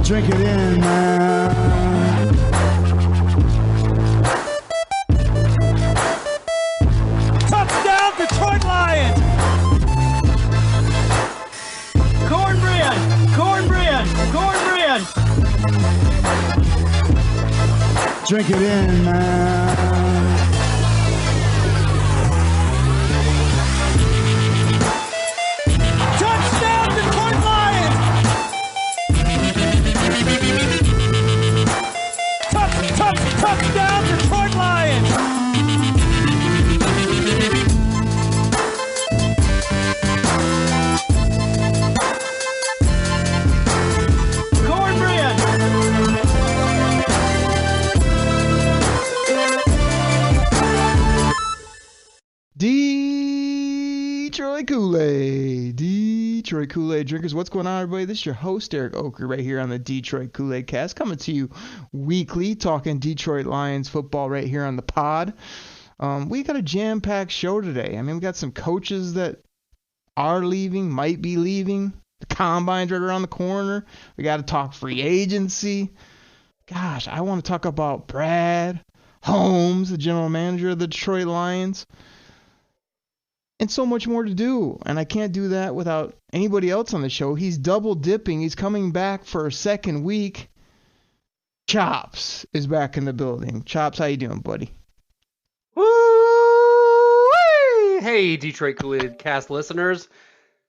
Drink it in, man. Touchdown, Detroit Lions! Cornbread! Cornbread! Cornbread! Drink it in, man. Touchdown, Detroit Lions! Touchdown, Detroit Lions! Cornbread! Detroit Koolaid. Detroit Koolaid drinkers. What's going on, everybody? This is your host, Eric Oaker, right here on the Detroit Koolaid Cast, coming to you weekly, talking Detroit Lions football right here on the pod. We got a jam-packed show today. I mean, we got some coaches that are leaving, might be leaving. The combine's right around the corner. We got to talk free agency. Gosh, I want to talk about Brad Holmes, the general manager of the Detroit Lions. And so much more to do. And I can't do that without anybody else on the show. He's double dipping. He's coming back for a second week. Chops is back in the building. Chops, how you doing, buddy? Woo! Hey, Detroit Koolaid Cast listeners.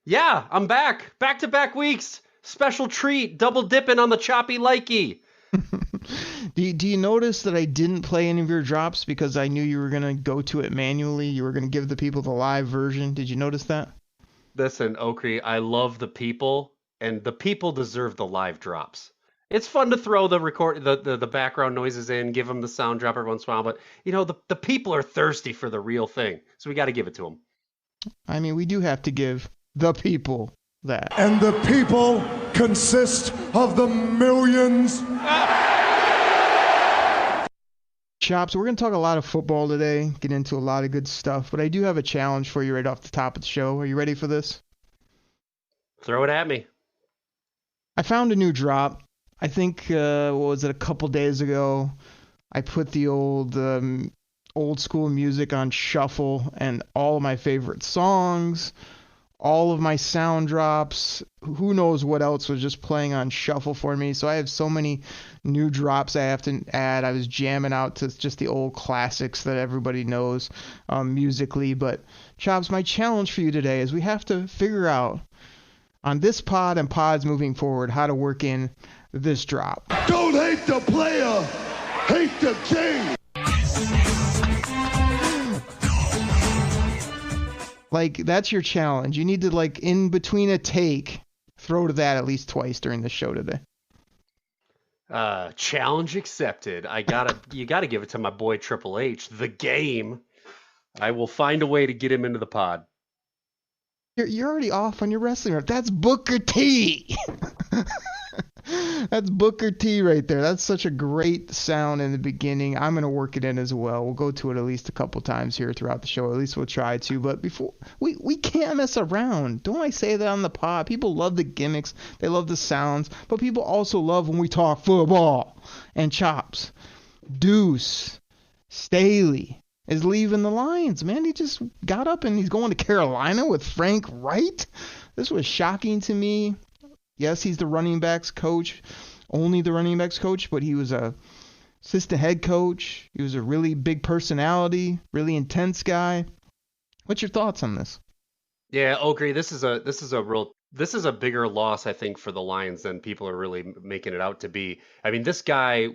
Yeah, I'm back. Back-to-back weeks. Special treat. Double dipping on the choppy likey. Do you notice that I didn't play any of your drops because I knew you were going to go to it manually? You were going to give the people the live version. Did you notice that? Listen, Okri, I love the people, and the people deserve the live drops. It's fun to throw the background noises in, give them the sound drop every once in a while, but you know the people are thirsty for the real thing, so we got to give it to them. I mean, we do have to give the people that. And the people consist of the millions. Chops, we're going to talk a lot of football today, get into a lot of good stuff, but I do have a challenge for you right off the top of the show. Are you ready for this? Throw it at me. I found a new drop. I think, what was it, a couple days ago, I put the old school music on shuffle, and all of my favorite songs, all of my sound drops, who knows what else was just playing on shuffle for me. So I have so many new drops I have to add. I was jamming out to just the old classics that everybody knows musically. But Chops, my challenge for you today is we have to figure out on this pod and pods moving forward how to work in this drop. Don't hate the player, hate the game. Like, that's your challenge. You need to, like, in between a take, throw to that at least twice during the show today. Challenge accepted. You gotta give it to my boy Triple H, the game. I will find a way to get him into the pod. You're already off on your wrestling rep. That's Booker T. That's Booker T right there. That's such a great sound in the beginning. I'm going to work it in as well. We'll go to it at least a couple times here throughout the show. At least we'll try to. But before we can't mess around. Don't I say that on the pod? People love the gimmicks. They love the sounds. But people also love when we talk football and Chops. Duce Staley is leaving the Lions, man. He just got up and he's going to Carolina with Frank Wright. This was shocking to me. Yes, he's the running backs coach, only the running backs coach, but he was a assistant head coach. He was a really big personality, really intense guy. What's your thoughts on this? Yeah, Okri, this is a bigger loss, I think, for the Lions than people are really making it out to be. I mean, this guy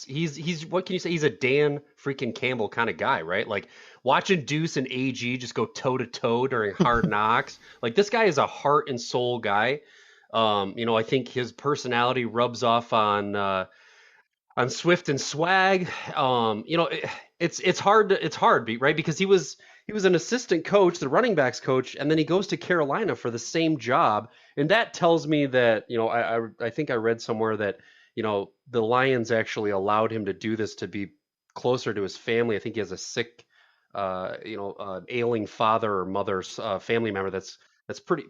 he's what can you say? He's a Dan freaking Campbell kind of guy, right? Like watching Duce and AG just go toe to toe during Hard Knocks. Like this guy is a heart and soul guy. I think his personality rubs off on Swift and Swag. It's hard, right? Because he was an assistant coach, the running backs coach, and then he goes to Carolina for the same job. And that tells me that, I think I read somewhere that, the Lions actually allowed him to do this to be closer to his family. I think he has a sick, ailing father or mother's family member that's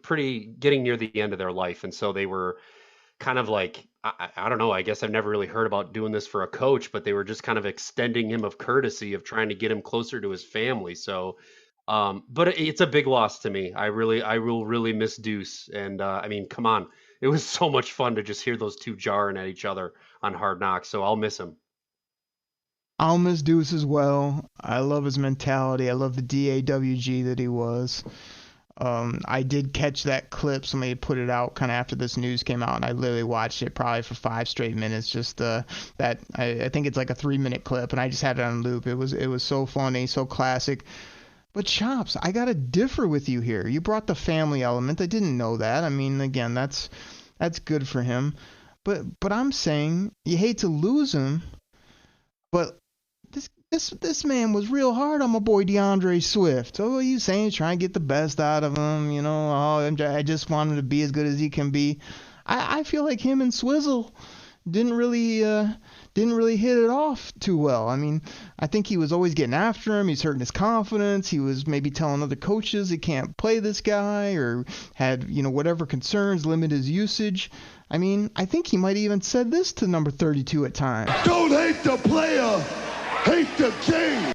pretty getting near the end of their life. And so they were kind of like, I don't know, I guess I've never really heard about doing this for a coach, but they were just kind of extending him of courtesy of trying to get him closer to his family. So, but it's a big loss to me. I will really miss Duce. And I mean, come on, it was so much fun to just hear those two jarring at each other on Hard Knocks. So I'll miss him. I'll miss Deuce as well. I love his mentality. I love the DAWG that he was. I did catch that clip. Somebody put it out kind of after this news came out, and I literally watched it probably for 5 straight minutes. Just that I think it's like a 3-minute clip, and I just had it on loop. It was so funny, so classic. But Chops, I gotta differ with you here. You brought the family element. I didn't know that. I mean, again, that's good for him. But I'm saying you hate to lose him, but this man was real hard on my boy DeAndre Swift. So he's saying he's trying to get the best out of him. You know, I just want him to be as good as he can be. I feel like him and Swizzle didn't really hit it off too well. I mean, I think he was always getting after him. He's hurting his confidence. He was maybe telling other coaches he can't play this guy, or had, you know, whatever concerns, limit his usage. I mean, I think he might even said this to number 32 at times. Don't hate the player, hate the game.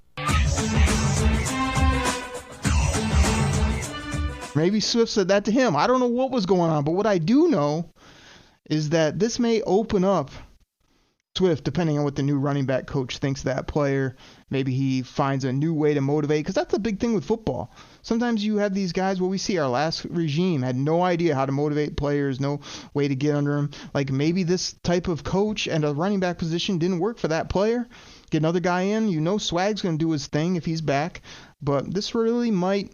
Maybe Swift said that to him. I don't know what was going on, but what I do know is that this may open up Swift, depending on what the new running back coach thinks of that player. Maybe he finds a new way to motivate, because that's the big thing with football. Sometimes you have these guys, what we see, our last regime had no idea how to motivate players, no way to get under them. Like, maybe this type of coach and a running back position didn't work for that player. Get another guy in. You know Swag's going to do his thing if he's back. But this really might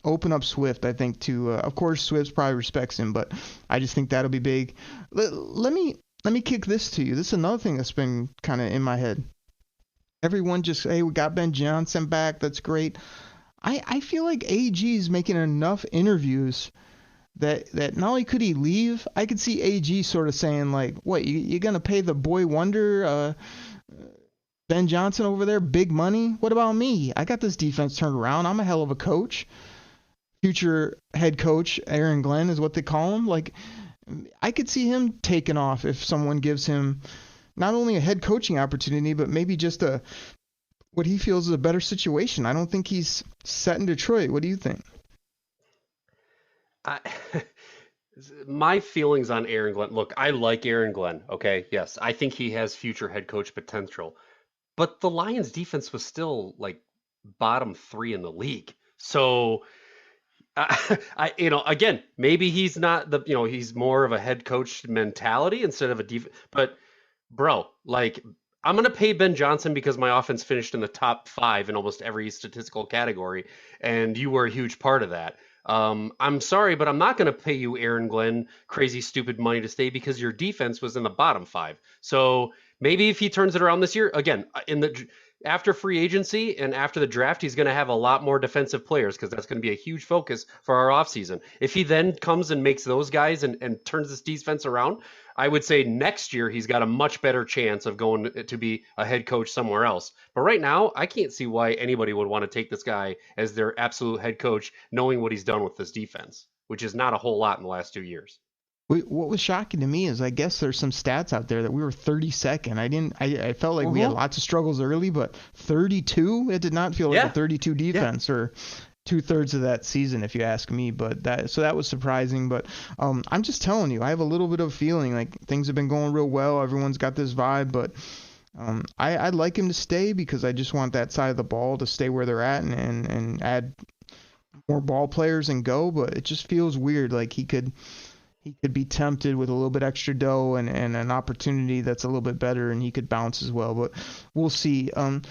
open up Swift, I think, to of course Swift probably respects him, but I just think that'll be big. Let me kick this to you. This is another thing that's been kind of in my head. Everyone just, hey, we got Ben Johnson back, that's great. I feel like AG is making enough interviews that not only could he leave, I could see AG sort of saying, like, what, you're gonna pay the boy wonder Ben Johnson over there big money? What about me? I got this defense turned around. I'm a hell of a coach. Future head coach Aaron Glenn is what they call him. Like, I could see him taking off if someone gives him not only a head coaching opportunity, but maybe just what he feels is a better situation. I don't think he's set in Detroit. What do you think? My feelings on Aaron Glenn. Look, I like Aaron Glenn. Okay, yes, I think he has future head coach potential, but the Lions defense was still like bottom 3 in the league. So again, maybe he's not he's more of a head coach mentality instead of a defense. But bro, like, I'm going to pay Ben Johnson because my offense finished in the top 5 in almost every statistical category, and you were a huge part of that. I'm sorry, but I'm not going to pay you, Aaron Glenn, crazy, stupid money to stay because your defense was in the bottom 5. So maybe if he turns it around this year, again, after free agency and after the draft, he's going to have a lot more defensive players because that's going to be a huge focus for our offseason. If he then comes and makes those guys and turns this defense around, I would say next year he's got a much better chance of going to be a head coach somewhere else. But right now, I can't see why anybody would want to take this guy as their absolute head coach, knowing what he's done with this defense, which is not a whole lot in the last 2 years. What was shocking to me is I guess there's some stats out there that we were 32nd. I felt like we had lots of struggles early, but 32? It did not feel like a 32 defense or 2/3 of that season, if you ask me. But that was surprising. But I'm just telling you, I have a little bit of a feeling like things have been going real well. Everyone's got this vibe, but I'd like him to stay because I just want that side of the ball to stay where they're at and add more ball players and go. But it just feels weird. Like he could be tempted with a little bit extra dough and an opportunity that's a little bit better, and he could bounce as well. But we'll see.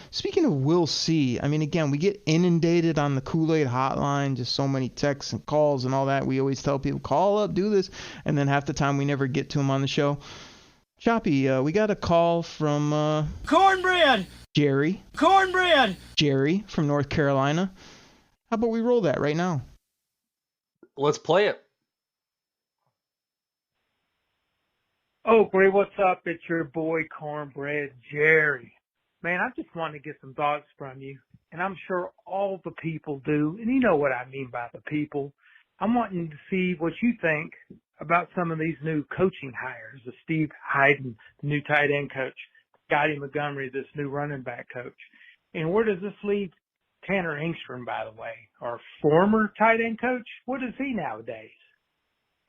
Speaking of we'll see, I mean, again, we get inundated on the Kool-Aid hotline, just so many texts and calls and all that. We always tell people, call up, do this, and then half the time we never get to them on the show. Choppy, we got a call from Cornbread! Jerry. Cornbread! Jerry from North Carolina. How about we roll that right now? Let's play it. Oakley, what's up? It's your boy Cornbread Jerry. Man, I just want to get some thoughts from you, and I'm sure all the people do, and you know what I mean by the people. I'm wanting to see what you think about some of these new coaching hires, the Steve Hyden, the new tight end coach, Scotty Montgomery, this new running back coach. And where does this leave Tanner Engstrom, by the way, our former tight end coach? What is he nowadays?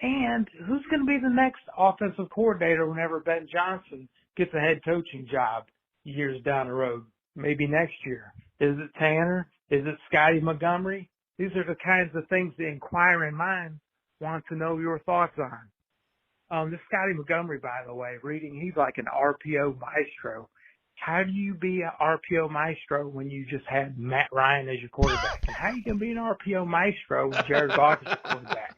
And who's going to be the next offensive coordinator whenever Ben Johnson gets a head coaching job years down the road, maybe next year? Is it Tanner? Is it Scotty Montgomery? These are the kinds of things the inquiring mind wants to know your thoughts on. This Scotty Montgomery, by the way, he's like an RPO maestro. How do you be an RPO maestro when you just had Matt Ryan as your quarterback? And how you going to be an RPO maestro when Jared Goff is your quarterback?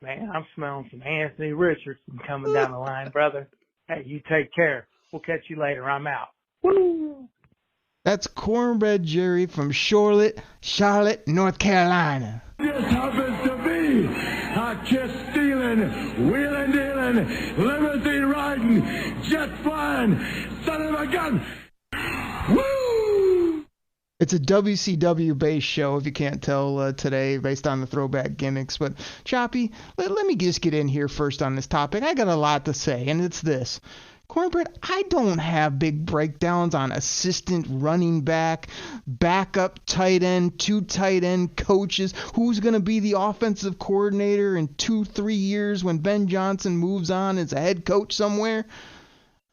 Man, I'm smelling some Anthony Richardson coming down the line, brother. Hey, you take care. We'll catch you later. I'm out. Woo! That's Cornbread Jerry from Charlotte, North Carolina. Just happens to be a kiss stealing, wheeling dealing, limousine riding, jet flying, son of a gun. Woo! It's a WCW based show, if you can't tell today, based on the throwback gimmicks. But Choppy, let me just get in here first on this topic. I got a lot to say, and it's this. Cornbread, I don't have big breakdowns on assistant running back, backup tight end, 2 tight end coaches, who's going to be the offensive coordinator in 2-3 years when Ben Johnson moves on as a head coach somewhere.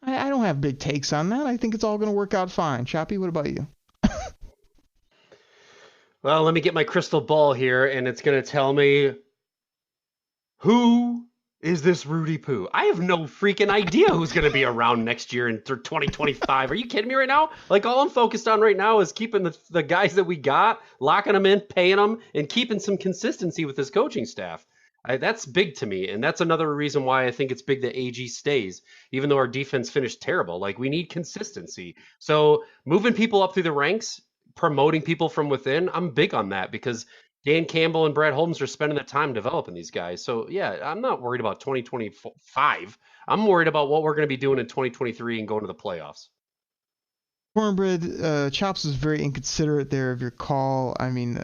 I don't have big takes on that. I think it's all going to work out fine. Choppy, what about you? Well, let me get my crystal ball here, and it's going to tell me who is this Rudy Poo? I have no freaking idea who's going to be around next year in 2025. Are you kidding me right now? Like, all I'm focused on right now is keeping the guys that we got, locking them in, paying them, and keeping some consistency with this coaching staff. That's big to me, and that's another reason why I think it's big that AG stays, even though our defense finished terrible. Like, we need consistency. So moving people up through the ranks, promoting people from within, I'm big on that because Dan Campbell and Brad Holmes are spending the time developing these guys. So, yeah, I'm not worried about 2025. I'm worried about what we're going to be doing in 2023 and going to the playoffs. Cornbread, Chops was very inconsiderate there of your call. I mean,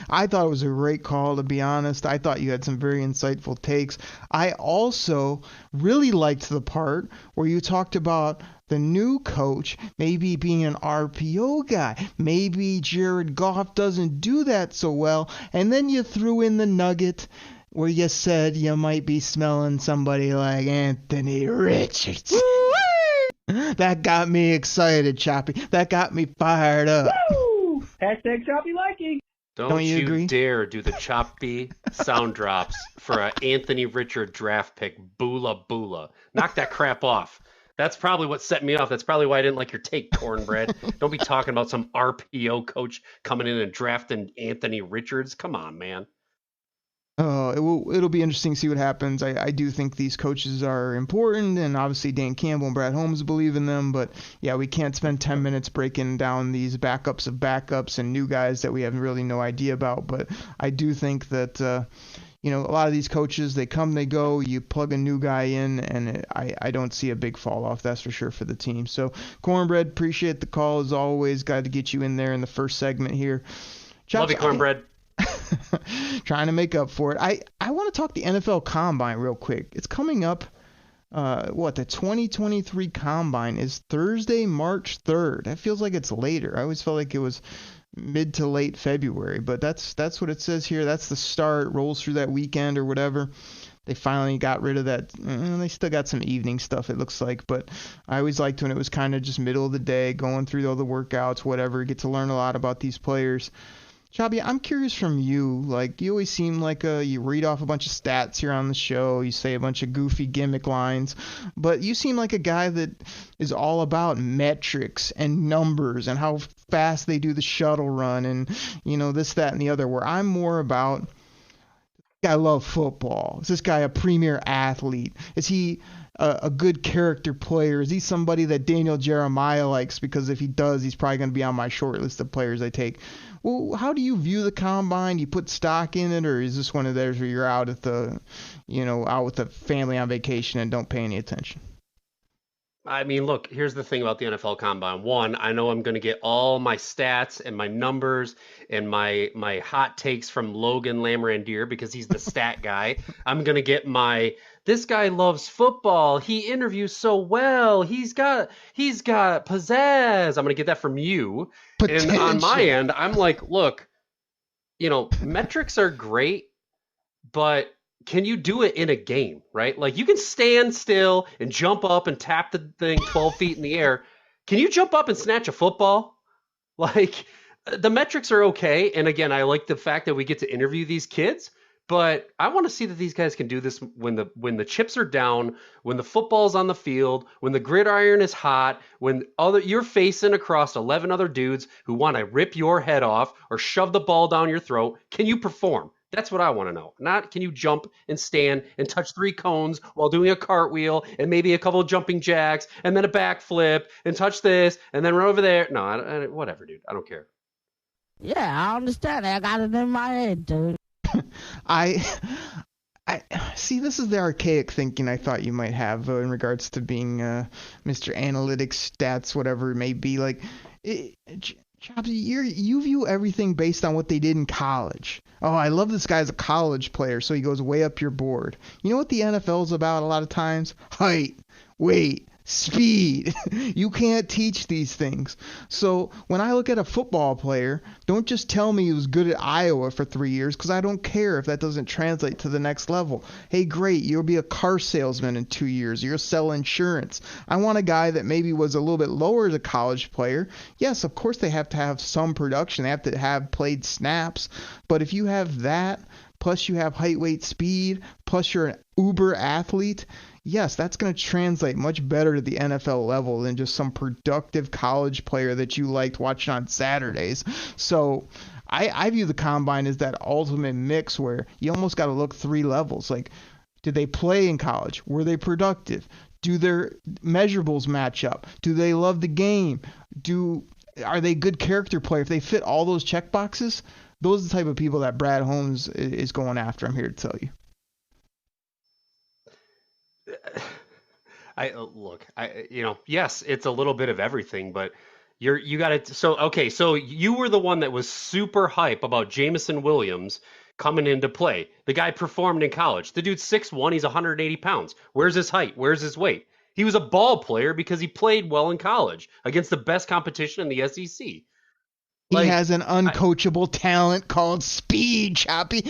I thought it was a great call, to be honest. I thought you had some very insightful takes. I also really liked the part where you talked about the new coach maybe being an RPO guy. Maybe Jared Goff doesn't do that so well. And then you threw in the nugget where you said you might be smelling somebody like Anthony Richardson. That got me excited, Choppy. That got me fired up. Woo! Hashtag Choppy liking. Don't you agree? dare do the choppy sound drops for an Anthony Richard draft pick. Boola boola. Knock that crap off. That's probably what set me off. That's probably why I didn't like your take, Cornbread. Don't be talking about some RPO coach coming in and drafting Anthony Richards. Come on, man. It'll be interesting to see what happens. I do think these coaches are important, and obviously Dan Campbell and Brad Holmes believe in them. But, yeah, we can't spend 10 minutes breaking down these backups of backups and new guys that we have really no idea about. But I do think that, a lot of these coaches, they come, they go. You plug a new guy in, and I don't see a big fall off, that's for sure, for the team. So, Cornbread, appreciate the call as always. Got to get you in there in the first segment here. Chops, love you, Cornbread. Trying to make up for it. I want to talk the NFL Combine real quick. It's coming up. The 2023 Combine is Thursday, March 3rd. That feels like it's later. I always felt like it was mid to late February, but that's what it says here. That's the start. Rolls through that weekend or whatever. They finally got rid of that. They still got some evening stuff, it looks like, but I always liked when it was kind of just middle of the day, going through all the workouts, whatever. Get to learn a lot about these players. Chabi, I'm curious from you. Like, you always seem like you read off a bunch of stats here on the show. You say a bunch of goofy gimmick lines, but you seem like a guy that is all about metrics and numbers and how fast they do the shuttle run and, this, that, and the other, where I'm more about, I love football. Is this guy a premier athlete? Is he a good character player? Is he somebody that Daniel Jeremiah likes? Because if he does, he's probably going to be on my short list of players I take. Well, how do you view the Combine? Do you put stock in it, or is this one of those where you're out at out with the family on vacation and don't pay any attention? I mean, look, here's the thing about the NFL Combine. One, I know I'm going to get all my stats and my numbers and my hot takes from Logan Lamorandier because he's the stat guy. I'm going to get this guy loves football. He interviews so well. He's got pizzazz. I'm going to get that from you. And on my end, I'm like, look, metrics are great, but can you do it in a game, right? Like you can stand still and jump up and tap the thing 12 feet in the air. Can you jump up and snatch a football? Like the metrics are okay. And again, I like the fact that we get to interview these kids, but I want to see that these guys can do this when the chips are down, when the football's on the field, when the gridiron is hot, when you're facing across 11 other dudes who want to rip your head off or shove the ball down your throat. Can you perform? That's what I want to know. Not can you jump and stand and touch 3 cones while doing a cartwheel and maybe a couple of jumping jacks and then a backflip and touch this and then run over there. No, whatever, dude. I don't care. Yeah, I understand. I got it in my head, dude. I see. This is the archaic thinking I thought you might have in regards to being Mr. Analytics, stats, whatever it may be. Like, Choppy, you view everything based on what they did in college. Oh, I love this guy as a college player, so he goes way up your board. You know what the NFL is about a lot of times? Height, weight, speed. You can't teach these things. So when I look at a football player, don't just tell me he was good at Iowa for 3 years, because I don't care if that doesn't translate to the next level. Hey, great, you'll be a car salesman in 2 years. You'll sell insurance. I want a guy that maybe was a little bit lower as a college player. Yes, of course they have to have some production. They have to have played snaps. But if you have that, plus you have height, weight, speed, plus you're an uber athlete, yes, that's going to translate much better to the NFL level than just some productive college player that you liked watching on Saturdays. So I view the combine as that ultimate mix where you almost got to look 3 levels. Like, did they play in college? Were they productive? Do their measurables match up? Do they love the game? Are they good character player? If they fit all those check boxes, those are the type of people that Brad Holmes is going after, I'm here to tell you. Yes, it's a little bit of everything, but you got to. So you were the one that was super hype about Jameson Williams coming into play. The guy performed in college. The dude's 6'1", he's 180 pounds. Where's his height? Where's his weight? He was a ball player because he played well in college against the best competition in the SEC. He has an uncoachable talent called speed, Choppy.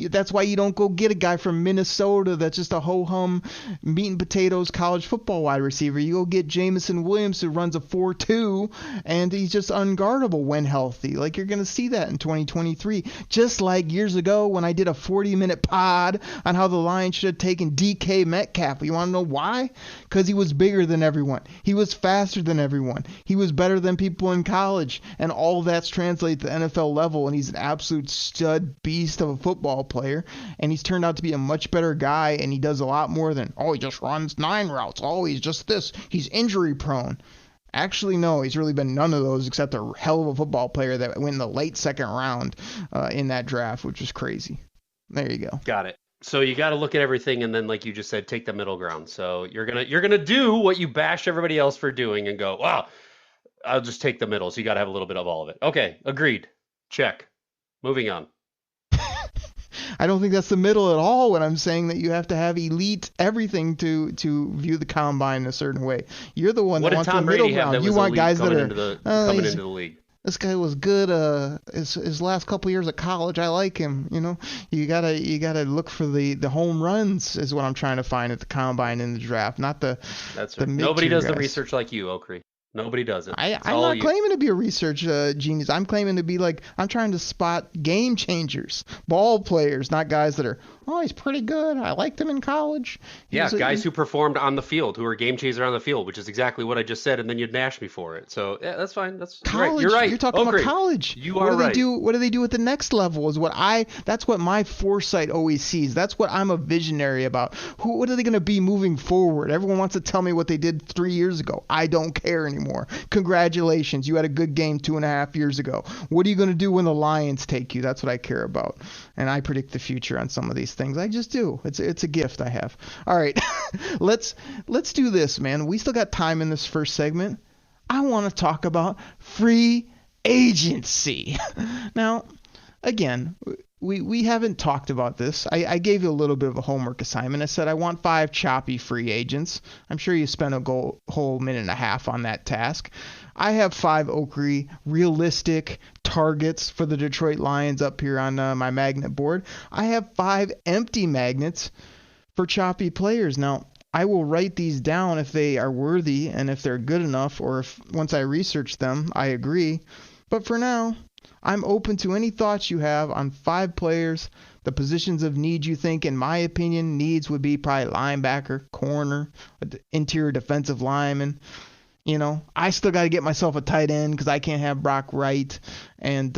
That's why you don't go get a guy from Minnesota that's just a ho-hum, meat and potatoes college football wide receiver. You go get Jameson Williams, who runs a 4.2, and he's just unguardable when healthy. Like, you're going to see that in 2023. Just like years ago when I did a 40-minute pod on how the Lions should have taken DK Metcalf. You want to know why? Because he was bigger than everyone. He was faster than everyone. He was better than people in college, and all that translate to the NFL level, and he's an absolute stud beast of a football player, and he's turned out to be a much better guy, and he does a lot more than, he just runs 9 routes, he's just this, he's injury prone. Actually, no, he's really been none of those except a hell of a football player that went in the late second round in that draft, which was crazy. There you go. Got it. So you got to look at everything, and then, like you just said, take the middle ground. So you're gonna do what you bash everybody else for doing and go, wow, I'll just take the middle. So you got to have a little bit of all of it. Okay, agreed. Check. Moving on. I don't think that's the middle at all when I'm saying that you have to have elite everything to view the combine in a certain way. You're the one that wants the middle ground. You want guys that are coming into the league. This guy was good his last couple years at college. I like him, You gotta look for the home runs is what I'm trying to find at the combine and the draft, not the That's right. Nobody does the research like you, Oakley. Nobody does it. I'm not claiming to be a research genius. I'm claiming to be I'm trying to spot game changers, ball players, not guys that are, he's pretty good. I liked him in college. Guys who performed on the field, who are game changers on the field, which is exactly what I just said, and then you'd nash me for it. So, yeah, that's fine. That's college. You're right. You're talking about college. You are right. What do they do at the next level that's what my foresight always sees. That's what I'm a visionary about. What are they going to be moving forward? Everyone wants to tell me what they did 3 years ago. I don't care anymore. Congratulations, you had a good game 2.5 years ago. What are you going to do when the Lions take you? That's what I care about, and I predict the future on some of these these things. I just do. It's a gift I have. All right, let's do this, man. We still got time in this first segment. I want to talk about free agency. Now, again, we haven't talked about this. I gave you a little bit of a homework assignment. I said I want 5 choppy free agents. I'm sure you spent a whole minute and a half on that task. I have 5 Oakley realistic targets for the Detroit Lions up here on my magnet board. I have 5 empty magnets for choppy players. Now, I will write these down if they are worthy and if they're good enough, or if once I research them, I agree. But for now, I'm open to any thoughts you have on 5 players, the positions of need you think, in my opinion, needs would be probably linebacker, corner, interior defensive lineman. You know, I still got to get myself a tight end because I can't have Brock Wright and,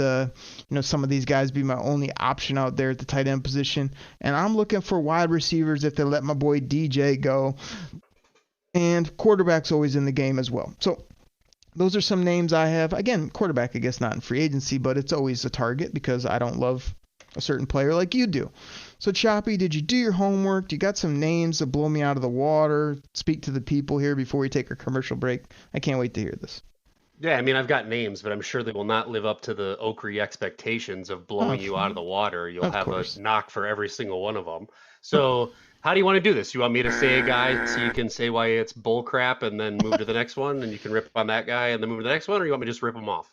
some of these guys be my only option out there at the tight end position. And I'm looking for wide receivers if they let my boy DJ go. And quarterback's always in the game as well. So those are some names I have. Again, quarterback, I guess not in free agency, but it's always a target because I don't love a certain player like you do. So, Choppy, did you do your homework? You got some names to blow me out of the water? Speak to the people here before we take our commercial break. I can't wait to hear this. Yeah, I mean, I've got names, but I'm sure they will not live up to the Oakley expectations of blowing you out of the water. You'll have a knock for every single one of them. So how do you want to do this? You want me to say a guy so you can say why it's bull crap and then move to the next one, and you can rip on that guy and then move to the next one, or you want me to just rip them off?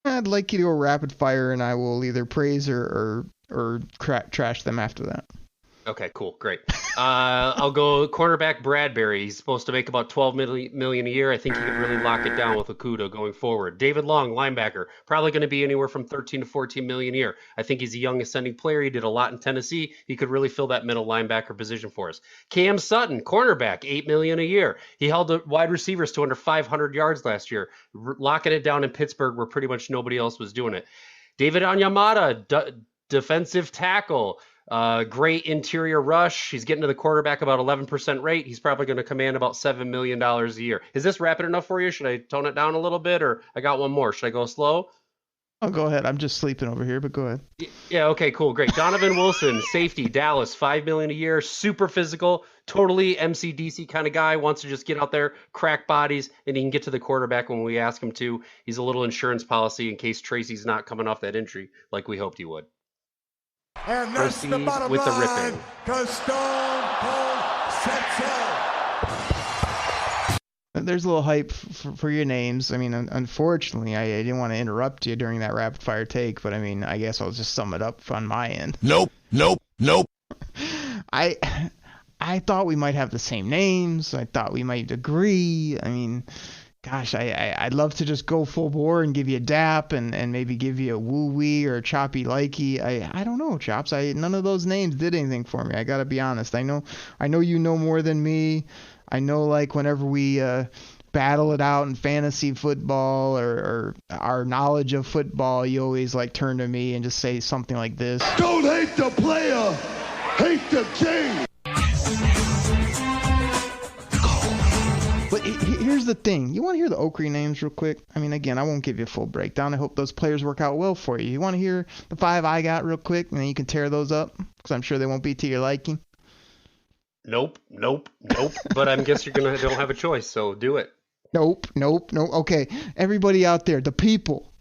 I'd like you to go rapid fire, and I will either praise or trash them after that. Okay, cool, great. I'll go cornerback Bradbury. He's supposed to make about $12 million a year. I think he could really lock it down with Okudah going forward. David Long, linebacker, probably going to be anywhere from $13 to $14 million a year. I think he's a young ascending player. He did a lot in Tennessee. He could really fill that middle linebacker position for us. Cam Sutton, cornerback, $8 million a year. He held the wide receivers to under 500 yards last year, locking it down in Pittsburgh where pretty much nobody else was doing it. David Onyemata, defensive tackle. Great interior rush. He's getting to the quarterback about 11% rate. He's probably going to command about $7 million a year. Is this rapid enough for you? Should I tone it down a little bit, or I got one more? Should I go slow? Oh, go ahead. I'm just sleeping over here, but go ahead. Yeah, okay, cool, great. Donovan Wilson, safety, Dallas, $5 million a year, super physical, totally MCDC kind of guy, wants to just get out there, crack bodies, and he can get to the quarterback when we ask him to. He's a little insurance policy in case Tracy's not coming off that injury like we hoped he would. And that's the bottom with line, the ripping. because Stone Cold said so. There's a little hype for your names. I mean, unfortunately, I didn't want to interrupt you during that rapid fire take, but I mean, I guess I'll just sum it up on my end. Nope. I thought we might have the same names. I thought we might agree. I mean, gosh, I'd love to just go full bore and give you a dap and maybe give you a woo-wee or a choppy likey. I don't know, Chops. None of those names did anything for me. I got to be honest. I know you know more than me. I know, like, whenever we battle it out in fantasy football or our knowledge of football, you always, like, turn to me and just say something like this. Don't hate the player, hate the game. But here's the thing. You want to hear the Oakley names real quick? I mean, again, I won't give you a full breakdown. I hope those players work out well for you. You want to hear the 5 I got real quick, and then you can tear those up? Because I'm sure they won't be to your liking. Nope. But I guess don't have a choice, so do it. Nope. Okay, everybody out there, the people.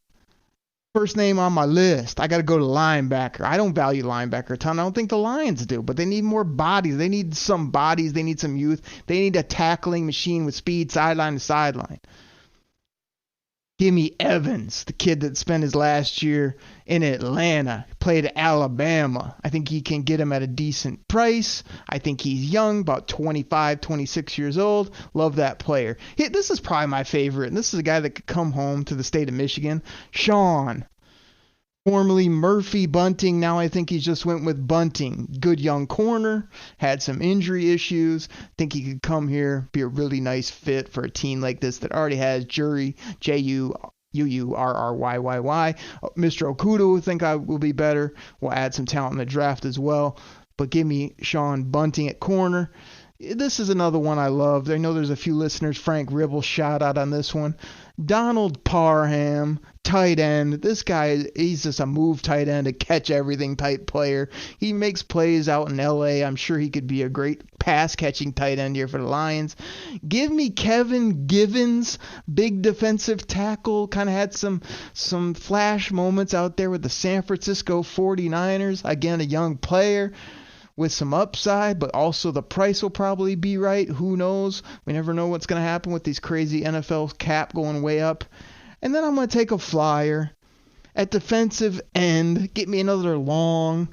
First name on my list. I got to go to linebacker. I don't value linebacker a ton. I don't think the Lions do, but they need more bodies. They need some bodies. They need some youth. They need a tackling machine with speed sideline to sideline. Give me Evans, the kid that spent his last year in Atlanta, played at Alabama. I think he can get him at a decent price. I think he's young, about 25, 26 years old. Love that player. This is probably my favorite, and this is a guy that could come home to the state of Michigan. Sean, formerly Murphy Bunting. Now I think he just went with Bunting. Good young corner. Had some injury issues. Think he could come here, be a really nice fit for a team like this that already has Jury, Juurryyy. Mr. Okudah, I think I will be better. We'll add some talent in the draft as well. But give me Sean Bunting at corner. This is another one I loved. I know there's a few listeners. Frank Ribble shout out on this one. Donald Parham, tight end. This guy, he's just a move tight end, a catch everything type player. He makes plays out in LA. I'm sure he could be a great pass catching tight end here for the Lions. Give me Kevin Givens, big defensive tackle. Kind of had some flash moments out there with the San Francisco 49ers. Again, a young player with some upside, but also the price will probably be right. Who knows? We never know what's going to happen with these crazy NFL cap going way up. And then I'm going to take a flyer at defensive end. Get me another long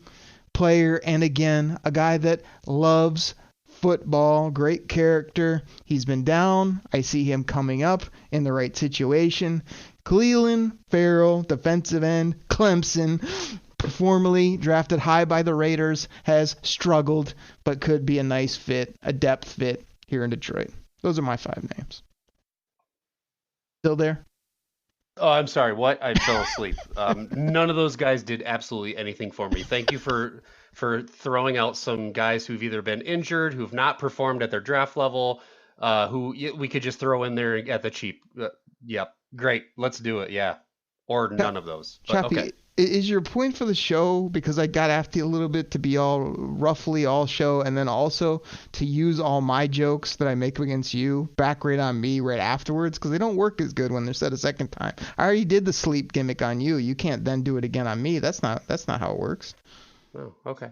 player, and again, a guy that loves football, great character. He's been down. I see him coming up in the right situation. Cleveland Farrell, defensive end, Clemson, formerly drafted high by the Raiders, has struggled, but could be a nice fit, a depth fit here in Detroit. Those are my 5 names. Still there? Oh, I'm sorry. What? I fell asleep. None of those guys did absolutely anything for me. Thank you for throwing out some guys who've either been injured, who've not performed at their draft level, who we could just throw in there at the cheap. Yep. Great. Let's do it. Yeah. Or none of those. But, Chappie, okay. Is your point for the show, because I got after you a little bit, to be roughly all show, and then also to use all my jokes that I make against you back right on me right afterwards, because they don't work as good when they're said a second time. I already did the sleep gimmick on you. You can't then do it again on me. That's not how it works. Oh, okay.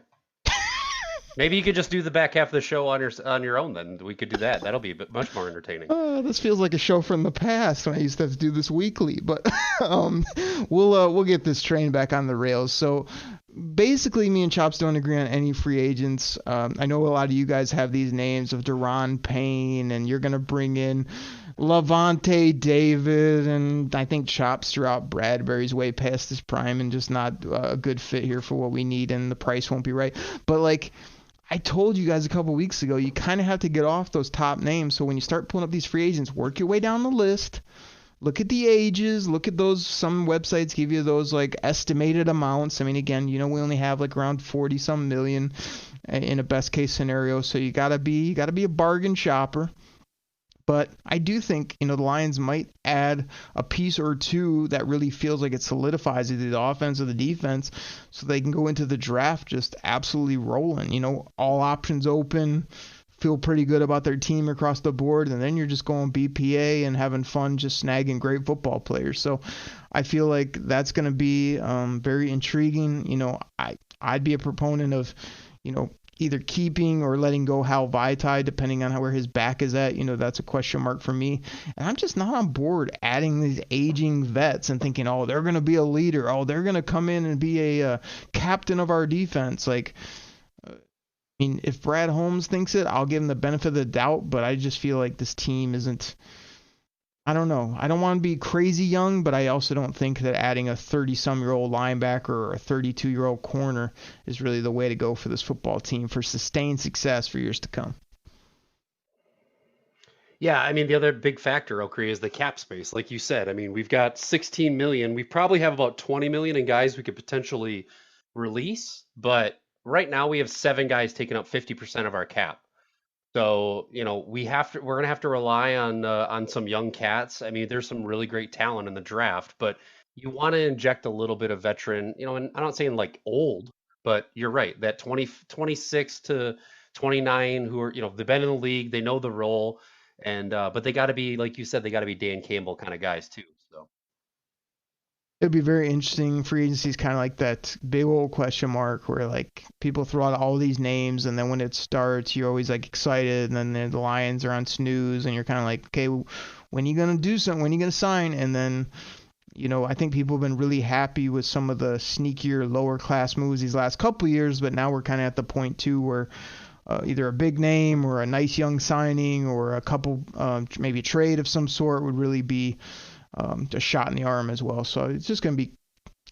Maybe you could just do the back half of the show on your own. Then we could do that. That'll be much more entertaining. This feels like a show from the past when I used to have to do this weekly. But we'll get this train back on the rails. So basically, me and Chops don't agree on any free agents. I know a lot of you guys have these names of Deron Payne, and you're gonna bring in Lavonte David, and I think Chops threw out Bradbury's way past his prime and just not a good fit here for what we need, and the price won't be right. But like I told you guys a couple weeks ago, you kind of have to get off those top names. So when you start pulling up these free agents, work your way down the list. Look at the ages. Look at those. Some websites give you those like estimated amounts. I mean, again, we only have like around 40-some million in a best case scenario. So you gotta be a bargain shopper. But I do think, the Lions might add a piece or two that really feels like it solidifies either the offense or the defense, so they can go into the draft just absolutely rolling. All options open, feel pretty good about their team across the board, and then you're just going BPA and having fun just snagging great football players. So I feel like that's going to be very intriguing. I'd be a proponent of, either keeping or letting go Hal Vaitai, depending on where his back is at. That's a question mark for me. And I'm just not on board adding these aging vets and thinking, oh, they're going to be a leader. Oh, they're going to come in and be a captain of our defense. If Brad Holmes thinks it, I'll give him the benefit of the doubt, but I just feel like this team isn't, I don't know. I don't want to be crazy young, but I also don't think that adding a 30-some-year-old linebacker or a 32-year-old corner is really the way to go for this football team for sustained success for years to come. Yeah, the other big factor, Okri, is the cap space. Like you said, we've got 16 million. We probably have about 20 million in guys we could potentially release, but right now we have 7 guys taking up 50% of our cap. So, we're going to have to rely on some young cats. There's some really great talent in the draft, but you want to inject a little bit of veteran, and I'm not saying like old, but you're right. That 26 to 29 who are, they've been in the league, they know the role, and but they got to be, like you said, they got to be Dan Campbell kind of guys too. So it'd be very interesting. Free agency is kind of like that big old question mark where like people throw out all these names, and then when it starts, you're always like excited, and then the Lions are on snooze, and you're kind of like, okay, when are you gonna do something? When are you gonna sign? And then, I think people have been really happy with some of the sneakier, lower class moves these last couple of years, but now we're kind of at the point too where either a big name or a nice young signing or a couple, maybe trade of some sort would really be a shot in the arm as well. So it's just going to be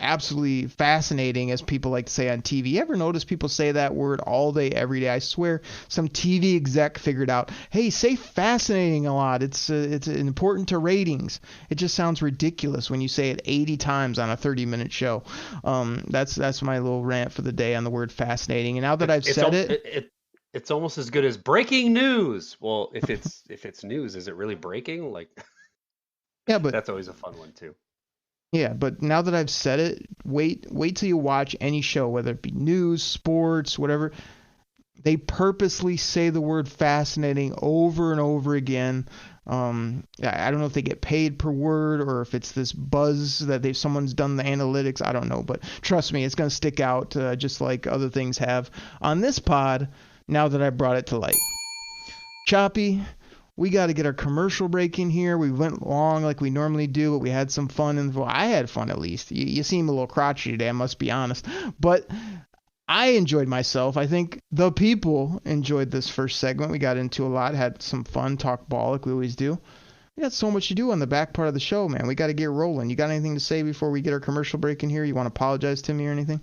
absolutely fascinating, as people like to say on TV. You ever notice people say that word all day, every day? I swear some TV exec figured out, hey, say fascinating a lot. It's important to ratings. It just sounds ridiculous when you say it 80 times on a 30-minute show. That's my little rant for the day on the word fascinating. And now that I've said it, It's almost as good as breaking news. Well, if it's news, is it really breaking? Like, Yeah, but that's always a fun one too. yeah, but now that I've said it, wait till you watch any show, whether it be news, sports, whatever. They purposely say the word fascinating over and over again. I don't know if they get paid per word or if it's this buzz that someone's done the analytics. I don't know, but trust me, it's going to stick out just like other things have on this pod now that I brought it to light. Choppy, we got to get our commercial break in here. We went long like we normally do, but we had some fun. And well, I had fun at least. You seem a little crotchety today, I must be honest. But I enjoyed myself. I think the people enjoyed this first segment. We got into a lot, had some fun, talk ball like we always do. We got so much to do on the back part of the show, man. We got to get rolling. You got anything to say before we get our commercial break in here? You want to apologize to me or anything?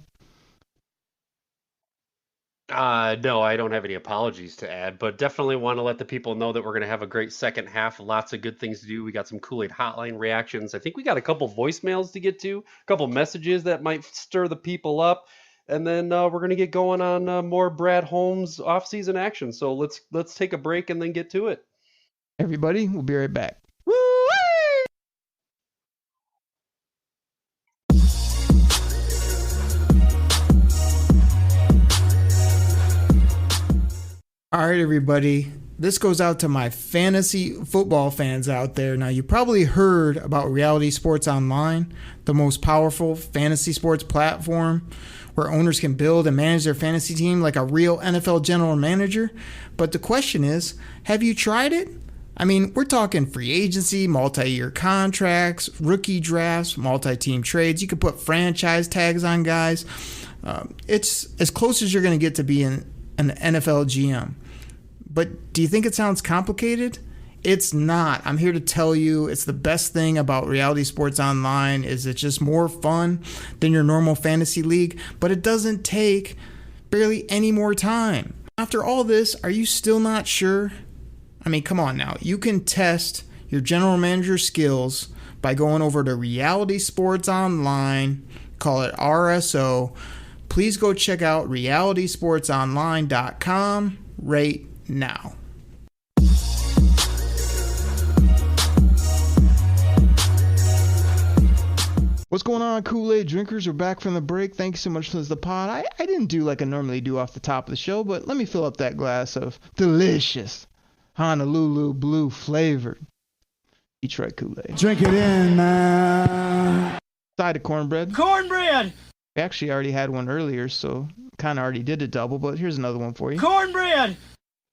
No, I don't have any apologies to add, but definitely want to let the people know that we're going to have a great second half. Lots of good things to do. We got some Kool-Aid hotline reactions. I think we got a couple voicemails to get to, a couple messages that might stir the people up. And then we're going to get going on more Brad Holmes off-season action. So let's take a break and then get to it. Everybody, we'll be right back. All right, everybody. This goes out to my fantasy football fans out there. Now, you probably heard about Reality Sports Online, the most powerful fantasy sports platform where owners can build and manage their fantasy team like a real NFL general manager. But the question is, have you tried it? I mean, we're talking free agency, multi-year contracts, rookie drafts, multi-team trades. You could put franchise tags on guys. It's as close as you're going to get to being an NFL GM. But do you think it sounds complicated? It's not. I'm here to tell you it's the best thing about Reality Sports Online is it's just more fun than your normal fantasy league, but it doesn't take barely any more time. After all this, are you still not sure? I mean, come on now. You can test your general manager skills by going over to Reality Sports Online, call it RSO. Please go check out realitysportsonline.com right now. What's going on, Kool-Aid drinkers? We're back from the break. Thank you so much for the pod. I didn't do like I normally do off the top of the show, but let me fill up that glass of delicious Honolulu Blue flavored Detroit Koolaid. Drink it in, man. Side of cornbread. Cornbread! We actually already had one earlier, so kind of already did a double, but here's another one for you. Cornbread!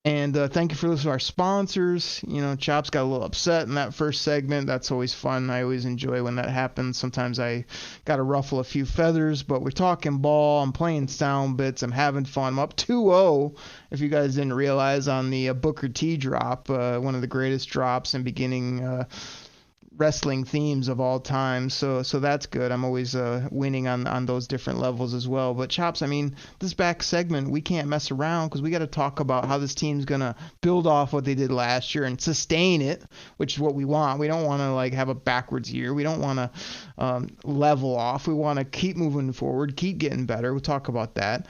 And thank you for listening to our sponsors. You know, Chops got a little upset in that first segment. That's always fun. I always enjoy when that happens. Sometimes I got to ruffle a few feathers, but we're talking ball. I'm playing sound bits. I'm having fun. I'm up 2-0, if you guys didn't realize, on the Booker T drop, one of the greatest drops in beginning wrestling themes of all time, so that's good. I'm always winning on those different levels as well. But Chops, I mean, this back segment, we can't mess around because we got to talk about how this team's gonna build off what they did last year and sustain it, which is what we want. We don't want to like have a backwards year. We don't want to level off. We want to keep moving forward, keep getting better. We'll talk about that.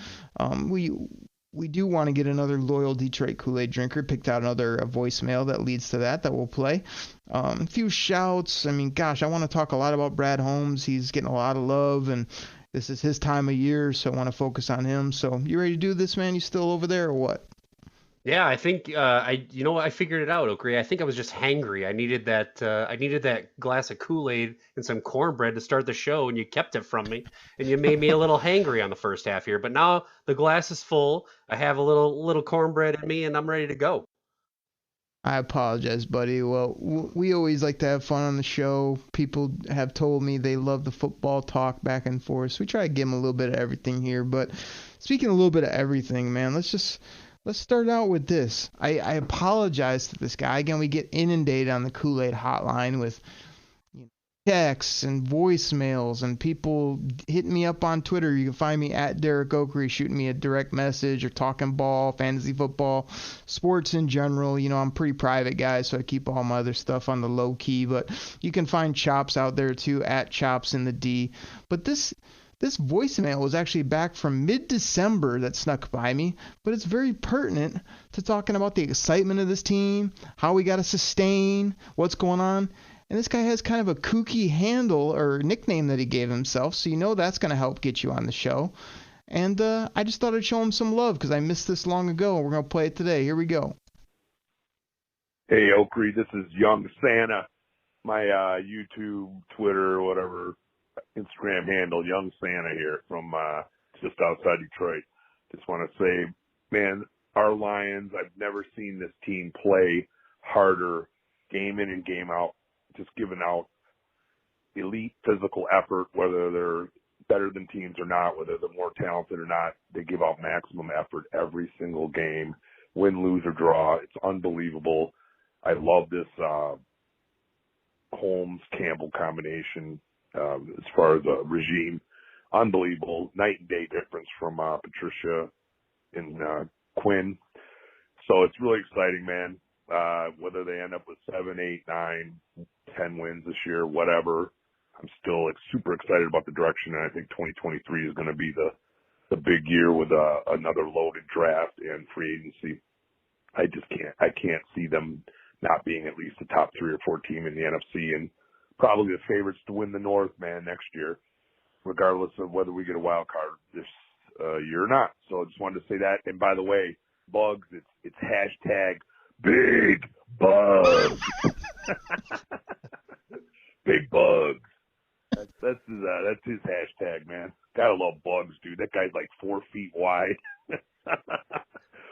We do want to get another loyal Detroit Kool-Aid drinker. Picked out another voicemail that leads to that we'll play. A few shouts. I mean, gosh, I want to talk a lot about Brad Holmes. He's getting a lot of love, and this is his time of year, so I want to focus on him. So you ready to do this, man? You still over there or what? Yeah, I think I figured it out, Okri. I think I was just hangry. I needed that glass of Kool-Aid and some cornbread to start the show, and you kept it from me, and you made me a little hangry on the first half here. But now the glass is full. I have a little cornbread in me, and I'm ready to go. I apologize, buddy. Well, we always like to have fun on the show. People have told me they love the football talk back and forth, so we try to give them a little bit of everything here. But speaking of a little bit of everything, man, let's start out with this. I apologize to this guy. Again, we get inundated on the Kool-Aid hotline with texts and voicemails and people hitting me up on Twitter. You can find me at Derek Oakery, shooting me a direct message or talking ball, fantasy football, sports in general. You know, I'm a pretty private guy, so I keep all my other stuff on the low key. But you can find Chops out there too, at Chops in the D. But this This voicemail was actually back from mid-December that snuck by me, but it's very pertinent to talking about the excitement of this team, how we got to sustain, what's going on. And this guy has kind of a kooky handle or nickname that he gave himself, so you know that's going to help get you on the show. And I just thought I'd show him some love because I missed this long ago. We're going to play it today. Here we go. Hey, Oakley, this is Young Santa. My YouTube, Twitter, whatever, Instagram handle, Young Santa here from just outside Detroit. Just want to say, man, our Lions, I've never seen this team play harder game in and game out, just giving out elite physical effort, whether they're better than teams or not, whether they're more talented or not. They give out maximum effort every single game, win, lose, or draw. It's unbelievable. I love this Holmes-Campbell combination as far as a regime. Unbelievable. Night and day difference from Patricia and Quinn. So it's really exciting, man. Whether they end up with 7, 8, 9, 10 wins this year, whatever, I'm still super excited about the direction. And I think 2023 is going to be the big year with another loaded draft and free agency. I can't see them not being at least a top 3 or 4 team in the NFC and probably the favorites to win the North, man, next year, regardless of whether we get a wild card this year or not. So I just wanted to say that. And by the way, Bugs, it's hashtag Big Bugs. Big Bugs. That's his hashtag, man. Gotta love Bugs, dude. That guy's like 4 feet wide.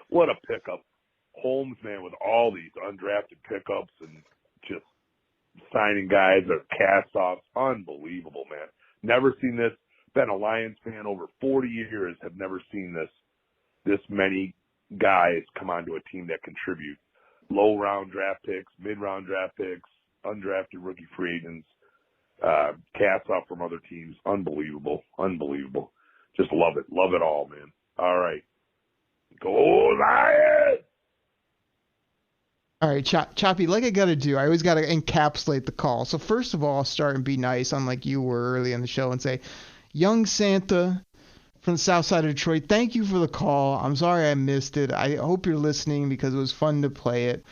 What a pickup. Holmes, man, with all these undrafted pickups and just signing guys that are cast-offs. Unbelievable, man. Never seen this. Been a Lions fan over 40 years. Have never seen this many guys come onto a team that contribute. Low-round draft picks, mid-round draft picks, undrafted rookie free agents, cast-off from other teams. Unbelievable. Unbelievable. Just love it. Love it all, man. All right. Go Lions! All right, Choppy, like I got to do, I always got to encapsulate the call. So first of all, I'll start and be nice, unlike you were early in the show, and say, Young Santa from the south side of Detroit, thank you for the call. I'm sorry I missed it. I hope you're listening because it was fun to play it.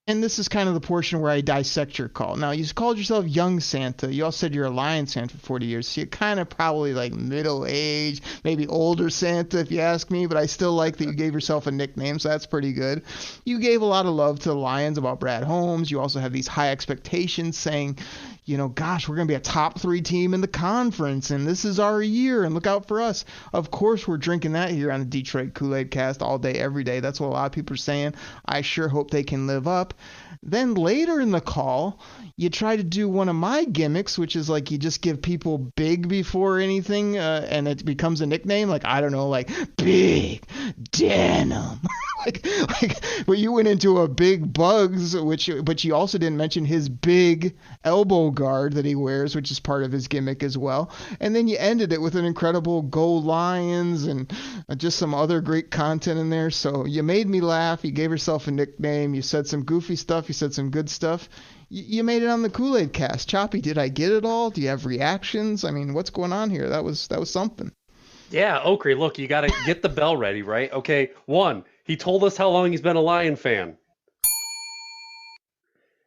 And this is kind of the portion where I dissect your call. Now, you called yourself Young Santa. You also said you're a Lions fan for 40 years. So you're kind of probably like middle-aged, maybe older Santa if you ask me. But I still like that you gave yourself a nickname, so that's pretty good. You gave a lot of love to the Lions about Brad Holmes. You also have these high expectations saying, you know, gosh, we're going to be a top 3 team in the conference, and this is our year, and look out for us. Of course, we're drinking that here on the Detroit Koolaid Cast all day, every day. That's what a lot of people are saying. I sure hope they can live up. Then later in the call, you try to do one of my gimmicks, which is like you just give people big before anything, and it becomes a nickname. Like, I don't know, like Big Denim. But you went into a Big Bugs, but you also didn't mention his big elbow guard that he wears, which is part of his gimmick as well. And then you ended it with an incredible Go Lions and just some other great content in there. So you made me laugh. You gave yourself a nickname. You said some goofy stuff. You said some good stuff. You made it on the Koolaid Cast. Choppy, did I get it all? Do you have reactions? I mean, what's going on here? That was something. Yeah, Okri, look, you got to get the bell ready, right? Okay, 1, he told us how long he's been a Lion fan.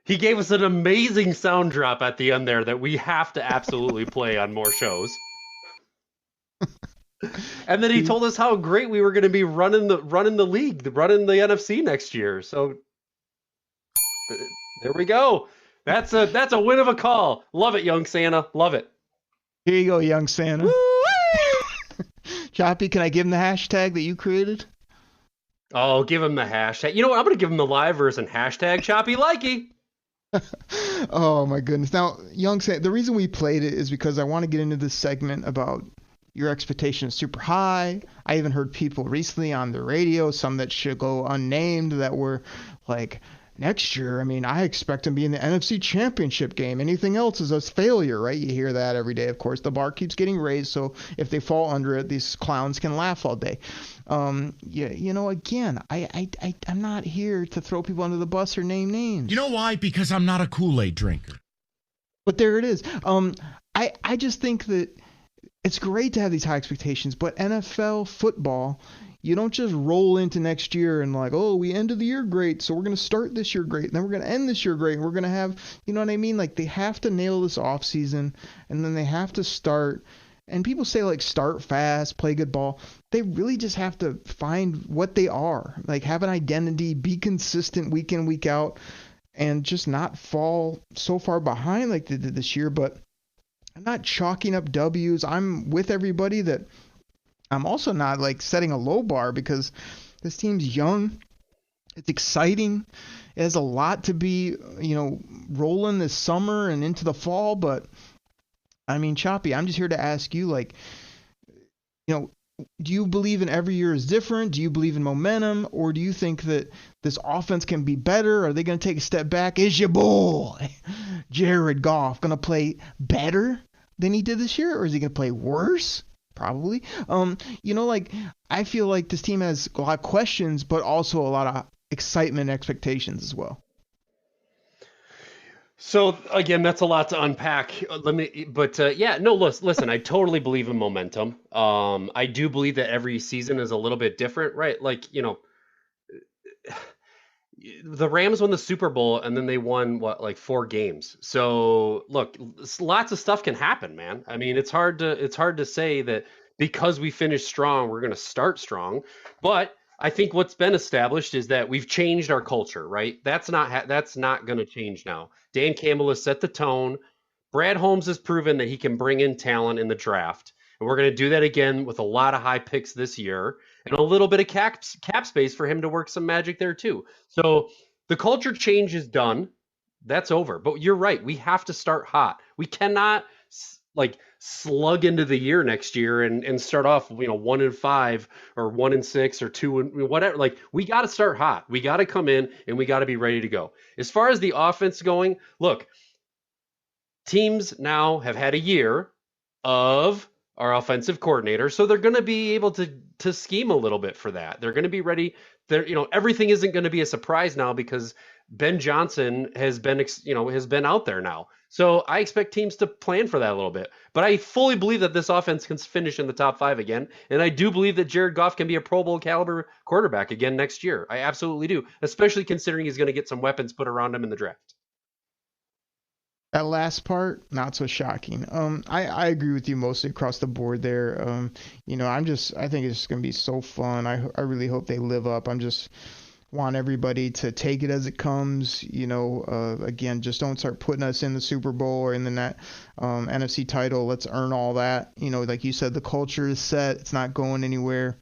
He gave us an amazing sound drop at the end there that we have to absolutely play on more shows. And then he told us how great we were going to be running the league, running the NFC next year. So there we go. That's a win of a call. Love it, Young Santa. Love it. Here you go, Young Santa. Woo! Choppy, can I give him the hashtag that you created? Oh, give him the hashtag. You know what? I'm going to give him the live version. Hashtag Choppy Likey. Oh, my goodness. Now, Young Santa, the reason we played it is because I want to get into this segment about your expectations super high. I even heard people recently on the radio, some that should go unnamed, that were like, next year, I mean, I expect them to be in the NFC Championship game. Anything else is a failure, right? You hear that every day. Of course, the bar keeps getting raised, so if they fall under it, these clowns can laugh all day. You know, again, I'm not here to throw people under the bus or name names. You know why? Because I'm not a Kool-Aid drinker. But there it is. I just think that it's great to have these high expectations, but NFL football, you don't just roll into next year and like, oh, we ended the year great, so we're going to start this year great, and then we're going to end this year great, and we're going to have, you know what I mean? Like, they have to nail this off season, and then they have to start. And people say, like, start fast, play good ball. They really just have to find what they are. Like, have an identity, be consistent week in, week out, and just not fall so far behind like they did this year. But I'm not chalking up W's. I'm with everybody that I'm also not, like, setting a low bar because this team's young. It's exciting. It has a lot to be, you know, rolling this summer and into the fall, but I mean, Choppy, I'm just here to ask you, like, you know, do you believe in every year is different? Do you believe in momentum? Or do you think that this offense can be better? Are they going to take a step back? Is your boy, Jared Goff, going to play better than he did this year? Or is he going to play worse? Probably. You know, like, I feel like this team has a lot of questions, but also a lot of excitement and expectations as well. So again, that's a lot to unpack. Listen, I totally believe in momentum. I do believe that every season is a little bit different, right? Like, you know, the Rams won the Super Bowl and then they won like 4 games. So look, lots of stuff can happen, man. I mean, it's hard to say that because we finished strong, we're going to start strong, but I think what's been established is that we've changed our culture, right? That's not going to change now. Dan Campbell has set the tone. Brad Holmes has proven that he can bring in talent in the draft. And we're going to do that again with a lot of high picks this year and a little bit of cap space for him to work some magic there too. So the culture change is done. That's over. But you're right. We have to start hot. We cannot like slug into the year next year and start off, you know, 1-5 or 1-6 or 2 and whatever. Like, we got to start hot. We got to come in and we got to be ready to go. As far as the offense going, look, teams now have had a year of our offensive coordinator, so they're going to be able to scheme a little bit for that. They're going to be ready. You know, everything isn't going to be a surprise now because Ben Johnson has been out there now. So I expect teams to plan for that a little bit. But I fully believe that this offense can finish in the top 5 again. And I do believe that Jared Goff can be a Pro Bowl caliber quarterback again next year. I absolutely do, especially considering he's going to get some weapons put around him in the draft. That last part, not so shocking. I agree with you mostly across the board there. You know, I think it's just going to be so fun. I really hope they live up. I'm just want everybody to take it as it comes. You know, again, just don't start putting us in the Super Bowl or in the NFC title. Let's earn all that. You know, like you said, the culture is set. It's not going anywhere.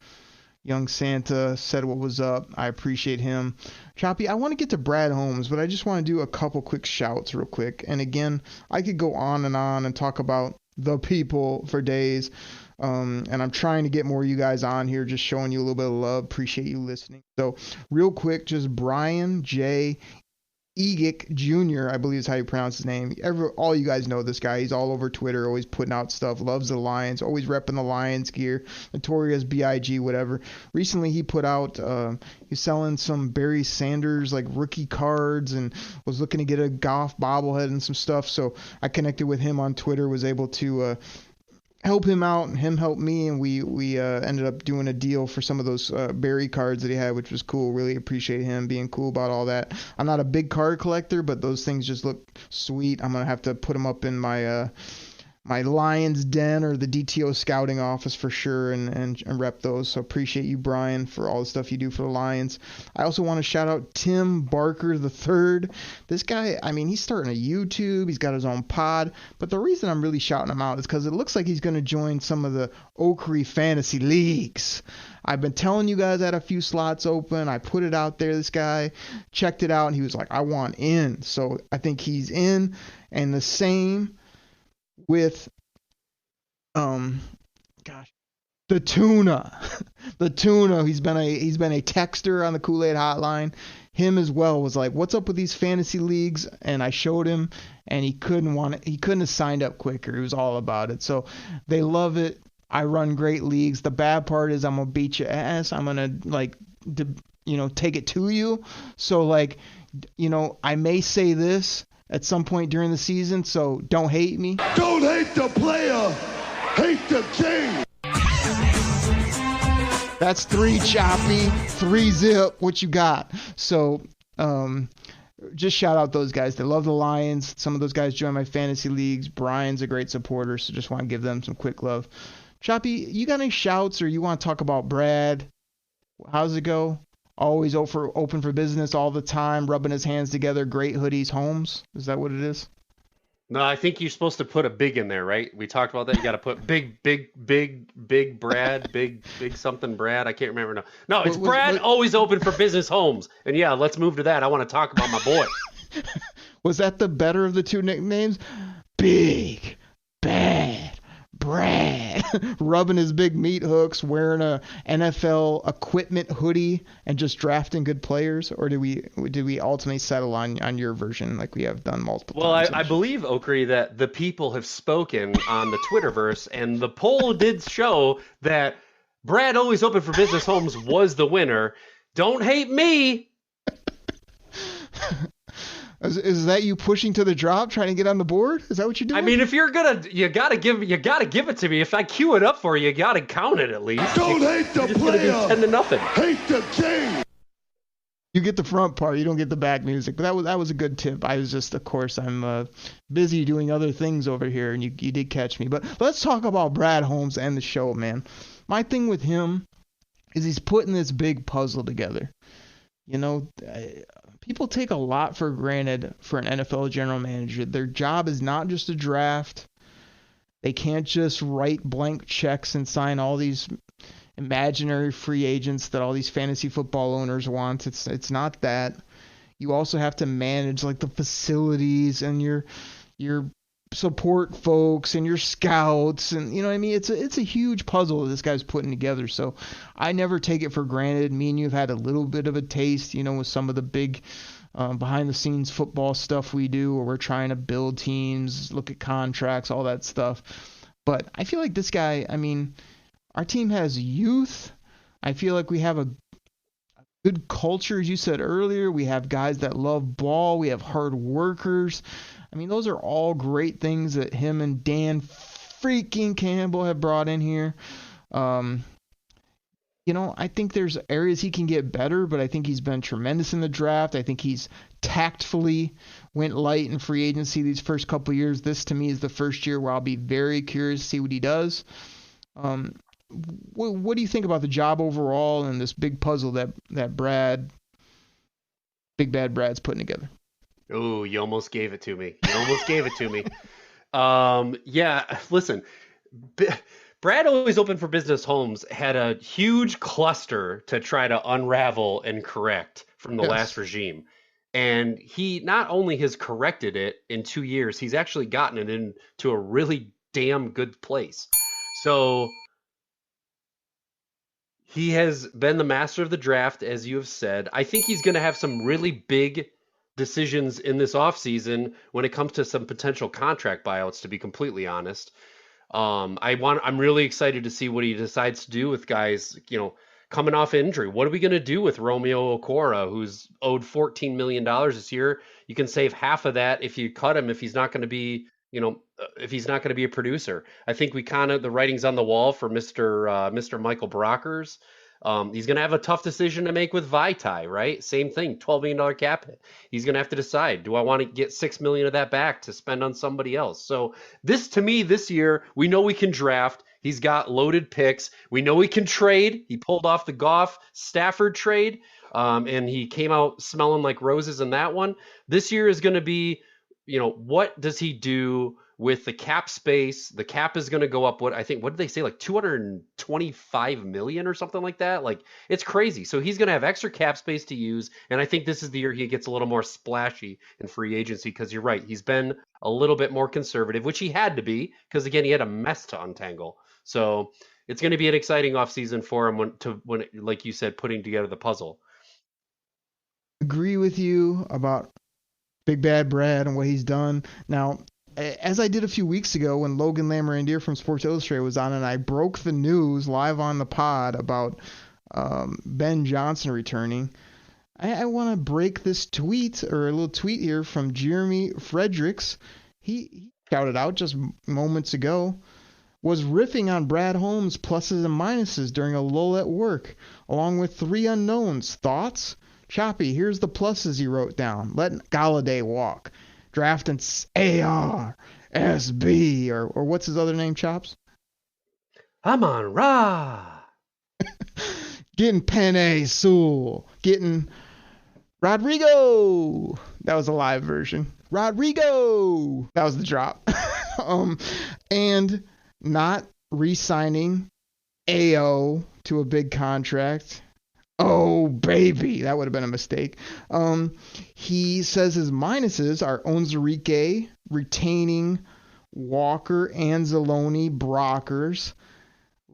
Young Santa said what was up. I appreciate him. Choppy, I want to get to Brad Holmes, but I just want to do a couple quick shouts real quick. And again, I could go on and talk about the people for days. And I'm trying to get more of you guys on here, just showing you a little bit of love. Appreciate you listening. So real quick, just Brian J. Egick Jr., I believe is how you pronounce his name. All you guys know this guy. He's all over Twitter, always putting out stuff, loves the Lions, always repping the Lions gear, Notorious B.I.G., whatever. Recently, he put out, he's selling some Barry Sanders, like, rookie cards and was looking to get a Goff bobblehead and some stuff. So I connected with him on Twitter, was able to help him out and him help me, and we ended up doing a deal for some of those Barry cards that he had, which was cool. Really appreciate him being cool about all that. I'm not a big card collector, but those things just look sweet. I'm gonna have to put them up in my my Lions Den or the DTO scouting office for sure and rep those. So appreciate you, Brian, for all the stuff you do for the Lions. I also want to shout out Tim Barker III. This guy, I mean, he's starting a YouTube. He's got his own pod. But the reason I'm really shouting him out is because it looks like he's going to join some of the Oakry fantasy leagues. I've been telling you guys I had a few slots open. I put it out there. This guy checked it out and he was like, I want in. So I think he's in. And the same with the Tuna. The Tuna, he's been a texter on the Kool-Aid hotline. Him as well was like, what's up with these fantasy leagues? And I showed him and he couldn't have signed up quicker. He was all about it. So they love it. I run great leagues. The bad part is I'm gonna beat your ass. I'm gonna take it to you. So I may say this at some point during the season, so don't hate me. Don't hate the player, hate the king. That's 3, Choppy. 3 zip. What you got? So, just shout out those guys. They love the Lions. Some of those guys join my fantasy leagues. Brian's a great supporter, so just want to give them some quick love. Choppy, you got any shouts, or you want to talk about Brad? How's it go? Always open for business all the time, rubbing his hands together, great hoodies, Holmes. Is that what it is? No, I think you're supposed to put a big in there, right? We talked about that. You got to put big Brad, big something Brad. I can't remember now. No, it's Brad, always open for business, Holmes. And yeah, let's move to that. I want to talk about my boy. Was that the better of the two nicknames? Big Bad Brad. Rubbing his big meat hooks, wearing a NFL equipment hoodie, and just drafting good players? Or did we ultimately settle on your version like we have done multiple times? Well, I believe, Okri, that the people have spoken on the Twitterverse, and the poll did show that Brad always open for business Holmes was the winner. Don't hate me. Is that you pushing to the drop, trying to get on the board? Is that what you're doing? I mean, if you're gonna, you gotta give it to me. If I queue it up for you, you gotta count it at least. Don't hate the player. 10-0. Hate the king. You get the front part, you don't get the back music. But that was a good tip. I was just, of course, I'm busy doing other things over here, and you did catch me. But let's talk about Brad Holmes and the show, man. My thing with him is he's putting this big puzzle together. You know, people take a lot for granted for an NFL general manager. Their job is not just to draft. They can't just write blank checks and sign all these imaginary free agents that all these fantasy football owners want. It's not that. You also have to manage like the facilities and your support folks and your scouts, and you know what I mean. It's a huge puzzle that this guy's putting together. So I never take it for granted. Me and you have had a little bit of a taste, you know, with some of the big behind the scenes football stuff we do, where we're trying to build teams, look at contracts, all that stuff. But I feel like this guy, I mean, our team has youth. I feel like we have a good culture, as you said earlier. We have guys that love ball. We have hard workers. I mean, those are all great things that him and Dan freaking Campbell have brought in here. You know, I think there's areas he can get better, but I think he's been tremendous in the draft. I think he's tactfully went light in free agency these first couple of years. This, to me, is the first year where I'll be very curious to see what he does. What do you think about the job overall and this big puzzle that Big Bad Brad's putting together? Oh, you almost gave it to me. Yeah, listen, Brad always open for business Holmes had a huge cluster to try to unravel and correct from the last regime. And he not only has corrected it in 2 years, he's actually gotten it into a really damn good place. So he has been the master of the draft, as you have said. I think he's going to have some really big decisions in this offseason when it comes to some potential contract buyouts, to be completely honest. I'm really excited to see what he decides to do with guys, you know, coming off injury. What are we going to do with Romeo Okwara, who's owed $14 million this year? You can save half of that if you cut him, if he's not going to be, you know, if he's not going to be a producer. I think the writing's on the wall for Mr. Michael Brockers. He's going to have a tough decision to make with Vaitai, right? Same thing, $12 million cap hit. He's going to have to decide, do I want to get $6 million of that back to spend on somebody else? So this year, we know we can draft. He's got loaded picks. We know he can trade. He pulled off the Goff Stafford trade, and he came out smelling like roses in that one. This year is going to be, you know, what does he do with the cap space? The cap is going to go up. What did they say? Like 225 million or something like that. Like, it's crazy. So he's going to have extra cap space to use. And I think this is the year he gets a little more splashy in free agency, because you're right. He's been a little bit more conservative, which he had to be, because again, he had a mess to untangle. So it's going to be an exciting offseason for him when, like you said, putting together the puzzle. Agree with you about Big Bad Brad and what he's done. Now, as I did a few weeks ago when Logan Lamorandier from Sports Illustrated was on, and I broke the news live on the pod about Ben Johnson returning, I want to break this tweet, or a little tweet here from Jeremy Fredericks. He shouted out just moments ago. was riffing on Brad Holmes' pluses and minuses during a lull at work, along with 3 unknowns. Thoughts? Choppy, here's the pluses he wrote down. Letting Galladay walk. Drafting AR, SB, or what's his other name, Chops? Amon Ra. Getting Penei Sewell. Getting Rodrigo. That was a live version. Rodrigo. That was the drop. And not re-signing AO to a big contract. Oh, baby. That would have been a mistake. He says his minuses are Onwuzurike retaining Walker, Anzalone, Brockers,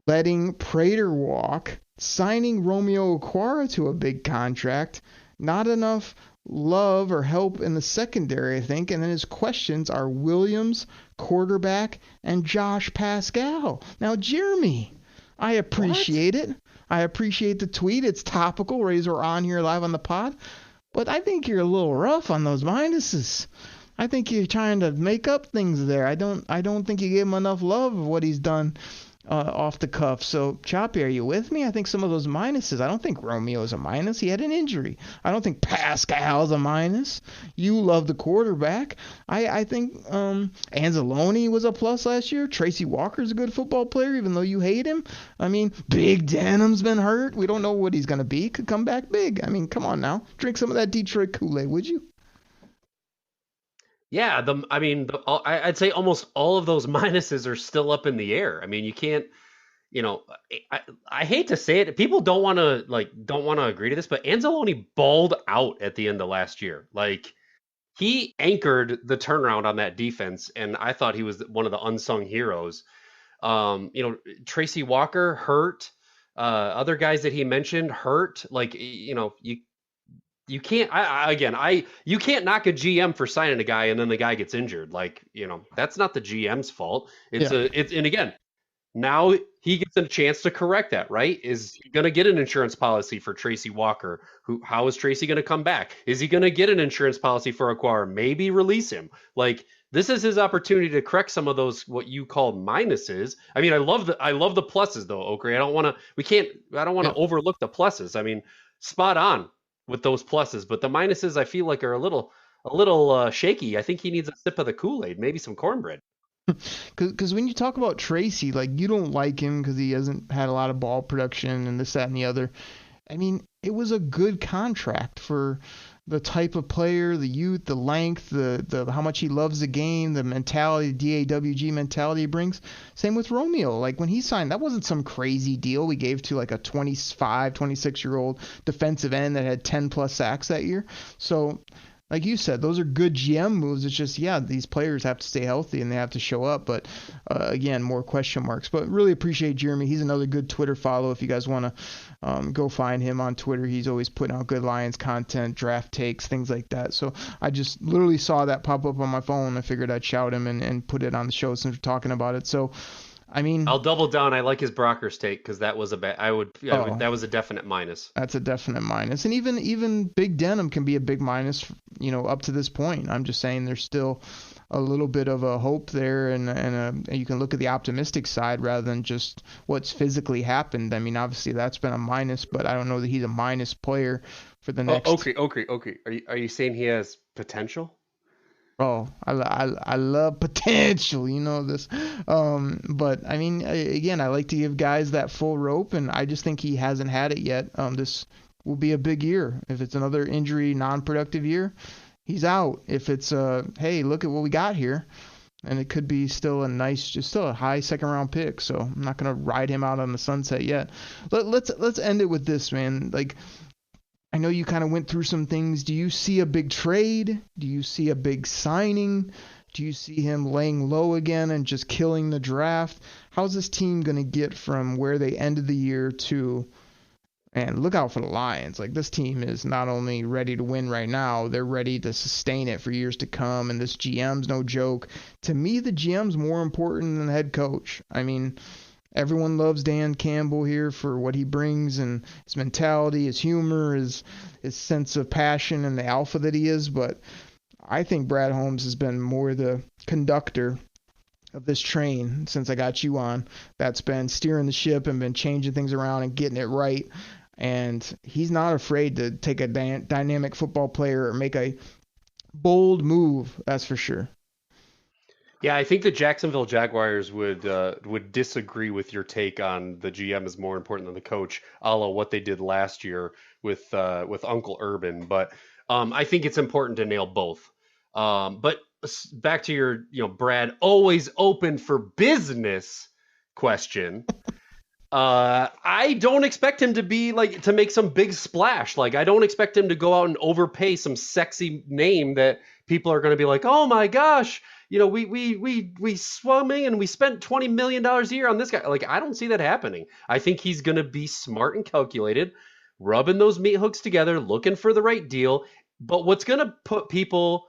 letting Prater walk, signing Romeo Okwara to a big contract, not enough love or help in the secondary, I think. And then his questions are Williams, quarterback, and Josh Pascal. Now, Jeremy, I appreciate it. I appreciate the tweet. It's topical. Razor on here live on the pod. But I think you're a little rough on those minuses. I think you're trying to make up things there. I don't think you gave him enough love of what he's done off the cuff. So, Choppy, are you with me? I think some of those minuses. I don't think Romeo's a minus. He had an injury. I don't think Pascal's a minus. You love the quarterback. I think Anzalone was a plus last year. Tracy Walker's a good football player, even though you hate him. I mean, Big Denham's been hurt. We don't know what he's going to be. Could come back big. I mean, come on now. Drink some of that Detroit Koolaid, would you? Yeah, I'd say almost all of those minuses are still up in the air. I mean, you can't, I hate to say it. People don't want to agree to this, but Anzalone balled out at the end of last year. Like, he anchored the turnaround on that defense, and I thought he was one of the unsung heroes. Tracy Walker hurt. Other guys that he mentioned hurt. Like, you can't. You can't knock a GM for signing a guy and then the guy gets injured. Like, that's not the GM's fault. And again, now he gets a chance to correct that. Right? Is he going to get an insurance policy for Tracy Walker? How is Tracy going to come back? Is he going to get an insurance policy for Okwara? Maybe release him. Like, this is his opportunity to correct some of those what you call minuses. I mean, I love the pluses though, Oakley. I don't want to overlook the pluses. I mean, spot on with those pluses, but the minuses I feel like are a little shaky. I think he needs a sip of the Kool-Aid, maybe some cornbread. Because when you talk about Tracy, like, you don't like him because he hasn't had a lot of ball production and this, that, and the other. I mean, it was a good contract for the type of player, the youth, the length, the how much he loves the game, the mentality, DAWG mentality he brings. Same with Romeo. Like, when he signed, that wasn't some crazy deal we gave to like a 25, 26-year-old defensive end that had 10 plus sacks that year. So, like you said, those are good GM moves. It's just, these players have to stay healthy and they have to show up. But again, more question marks. But really appreciate Jeremy. He's another good Twitter follow if you guys want to go find him on Twitter. He's always putting out good Lions content, draft takes, things like that. So I just literally saw that pop up on my phone. I figured I'd shout him and put it on the show since we're talking about it. So, I mean, I'll double down. I like his Brockers take because that was that was a definite minus. That's a definite minus. And even Big Denham can be a big minus, up to this point. I'm just saying there's still a little bit of a hope there, and you can look at the optimistic side rather than just what's physically happened. I mean, obviously that's been a minus, but I don't know that he's a minus player for the next. Okay. Are you saying he has potential? Oh, I love potential, this. But I mean, again, I like to give guys that full rope, and I just think he hasn't had it yet. This will be a big year. If it's another injury, non-productive year, he's out. If it's hey, look at what we got here, and it could be still a high second-round pick. So I'm not gonna ride him out on the sunset yet. Let's end it with this, man. Like, I know you kind of went through some things. Do you see a big trade? Do you see a big signing? Do you see him laying low again and just killing the draft? How's this team going to get from where they ended the year to, and look out for the Lions. Like, this team is not only ready to win right now, they're ready to sustain it for years to come. And this GM's no joke. To me, the GM's more important than the head coach. I mean, everyone loves Dan Campbell here for what he brings and his mentality, his humor, his sense of passion, and the alpha that he is. But I think Brad Holmes has been more the conductor of this train since I got you on that's been steering the ship and been changing things around and getting it right. And he's not afraid to take a dynamic football player or make a bold move, that's for sure. Yeah, I think the Jacksonville Jaguars would disagree with your take on the GM is more important than the coach, a la what they did last year with Uncle Urban. But I think it's important to nail both. But back to your, Brad, always open for business question. I don't expect him to be to make some big splash. I don't expect him to go out and overpay some sexy name that people are going to be like, oh my gosh, we swimming and we spent $20 million a year on this guy. I don't see that happening. I think he's going to be smart and calculated, rubbing those meat hooks together, looking for the right deal. But what's going to put people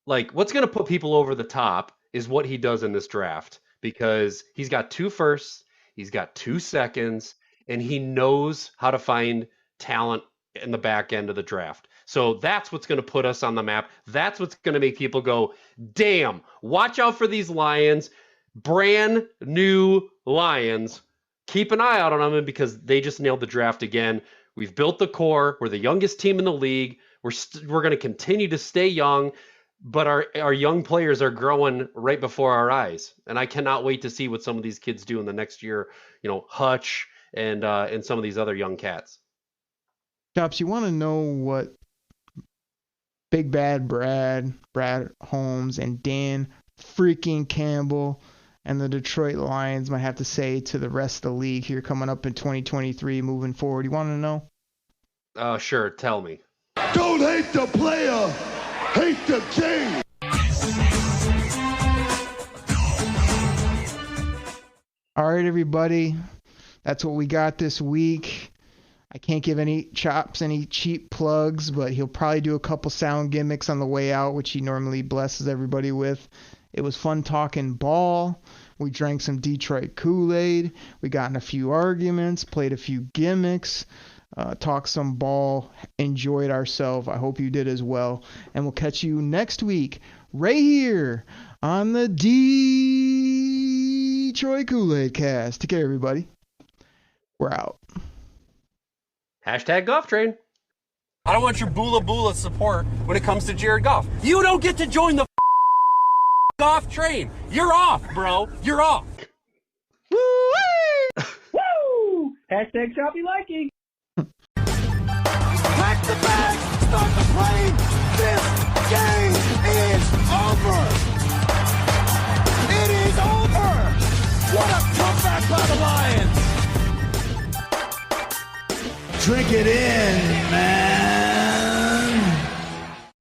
over the top is what he does in this draft, because he's got 2 firsts, he's got 2 seconds, and he knows how to find talent in the back end of the draft. So that's what's going to put us on the map. That's what's going to make people go, damn, watch out for these Lions, brand new Lions. Keep an eye out on them because they just nailed the draft again. We've built the core. We're the youngest team in the league. We're going to continue to stay young, but our young players are growing right before our eyes. And I cannot wait to see what some of these kids do in the next year. Hutch and some of these other young cats. Chops, you want to know what Big Bad Brad Holmes, and Dan freaking Campbell and the Detroit Lions might have to say to the rest of the league here coming up in 2023 moving forward? You want to know? Sure. Tell me. Don't hate the player, hate the game. All right, everybody. That's what we got this week. I can't give any cheap plugs, but he'll probably do a couple sound gimmicks on the way out, which he normally blesses everybody with. It was fun talking ball. We drank some Detroit Koolaid. We got in a few arguments, played a few gimmicks, talked some ball, enjoyed ourselves. I hope you did as well. And we'll catch you next week right here on the Detroit Koolaid Cast. Take care, everybody. We're out. #Golf Train. I don't want your boola boola support when it comes to Jared Goff. You don't get to join the golf train. You're off, bro. You're off. Woo! Woo! #Choppy Likey. Pack the bag, start the plane. This game is over. It is over. What a comeback by the Lions. Drink it in, man.